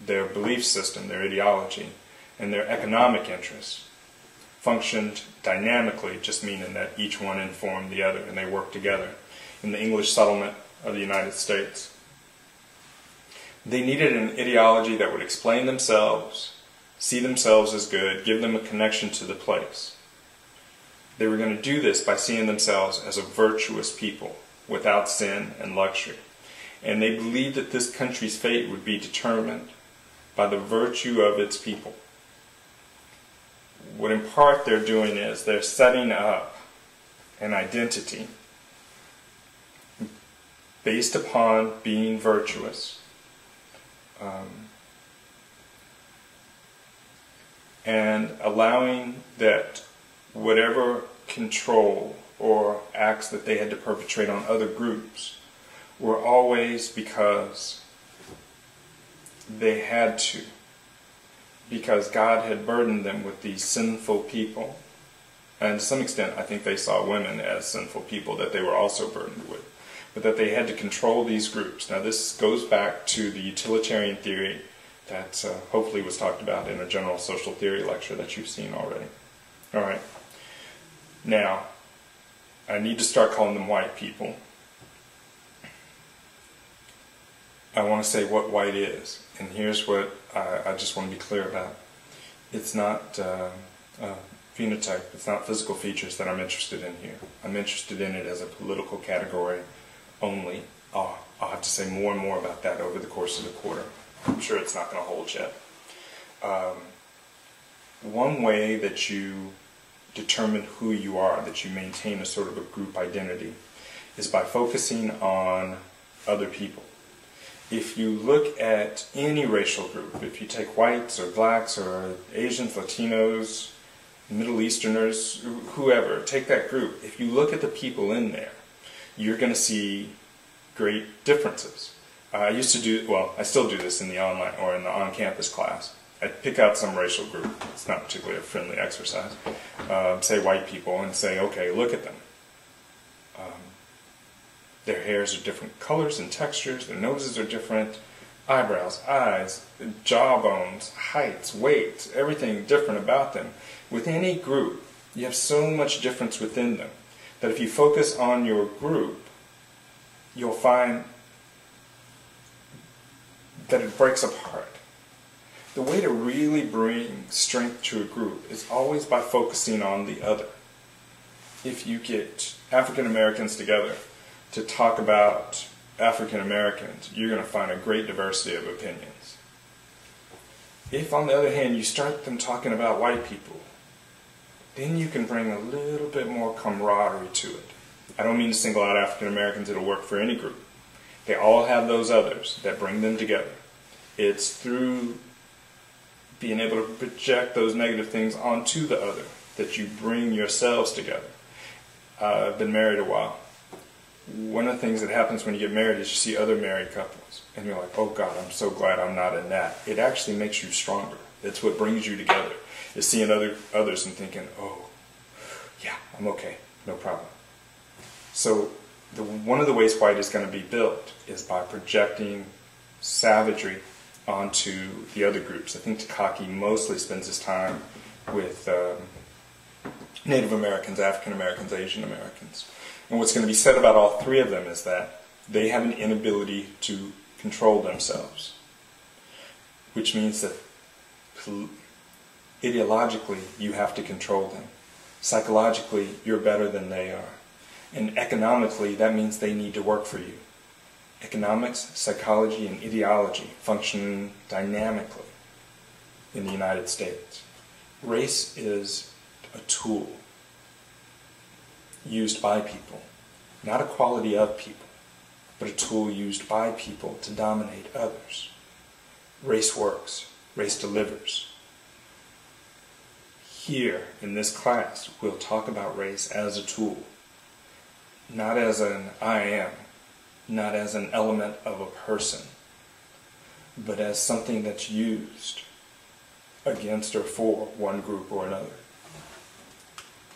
their belief system, their ideology, and their economic interests functioned dynamically, just meaning that each one informed the other and they worked together in the English settlement of the United States. They needed an ideology that would explain themselves, see themselves as good, give them a connection to the place. They were going to do this by seeing themselves as a virtuous people, without sin and luxury. And they believed that this country's fate would be determined by the virtue of its people. What in part they're doing is they're setting up an identity based upon being virtuous, and allowing that whatever control or acts that they had to perpetrate on other groups were always because they had to, because God had burdened them with these sinful people. And to some extent, I think they saw women as sinful people that they were also burdened with, but that they had to control these groups. Now this goes back to the utilitarian theory that hopefully was talked about in a general social theory lecture that you've seen already. Alright, now I need to start calling them white people. I want to say what white is, and here's what I just want to be clear about. It's not phenotype, it's not physical features that I'm interested in here. I'm interested in it as a political category only. I'll have to say more and more about that over the course of the quarter. I'm sure it's not going to hold yet. One way that you determine who you are, that you maintain a sort of a group identity, is by focusing on other people. If you look at any racial group, if you take whites or blacks or Asians, Latinos, Middle Easterners, whoever, take that group. If you look at the people in there, you're going to see great differences. I used to do, well, I still do this in the online or in the on-campus class. I pick out some racial group. It's not particularly a friendly exercise. Say white people and say, okay, look at them. Their hairs are different colors and textures, their noses are different, eyebrows, eyes, jawbones, heights, weights, everything different about them. With any group, you have so much difference within them that if you focus on your group, you'll find that it breaks apart. The way to really bring strength to a group is always by focusing on the other. If you get African Americans together to talk about African Americans, you're going to find a great diversity of opinions. If, on the other hand, you start them talking about white people, then you can bring a little bit more camaraderie to it. I don't mean to single out African Americans, it'll work for any group. They all have those others that bring them together. It's through being able to project those negative things onto the other that you bring yourselves together. I've been married a while. One of the things that happens when you get married is you see other married couples, and you're like, oh God, I'm so glad I'm not in that. It actually makes you stronger. It's what brings you together, is seeing others and thinking, oh, yeah, I'm okay, no problem. So one of the ways white is going to be built is by projecting savagery onto the other groups. I think Takaki mostly spends his time with Native Americans, African Americans, Asian Americans. And what's going to be said about all three of them is that they have an inability to control themselves, which means that ideologically you have to control them. Psychologically, you're better than they are. And economically, that means they need to work for you. Economics, psychology, and ideology function dynamically in the United States. Race is a tool used by people, not a quality of people, but a tool used by people to dominate others. Race works. Race delivers. Here, in this class, we'll talk about race as a tool, not as an I am, not as an element of a person, but as something that's used against or for one group or another.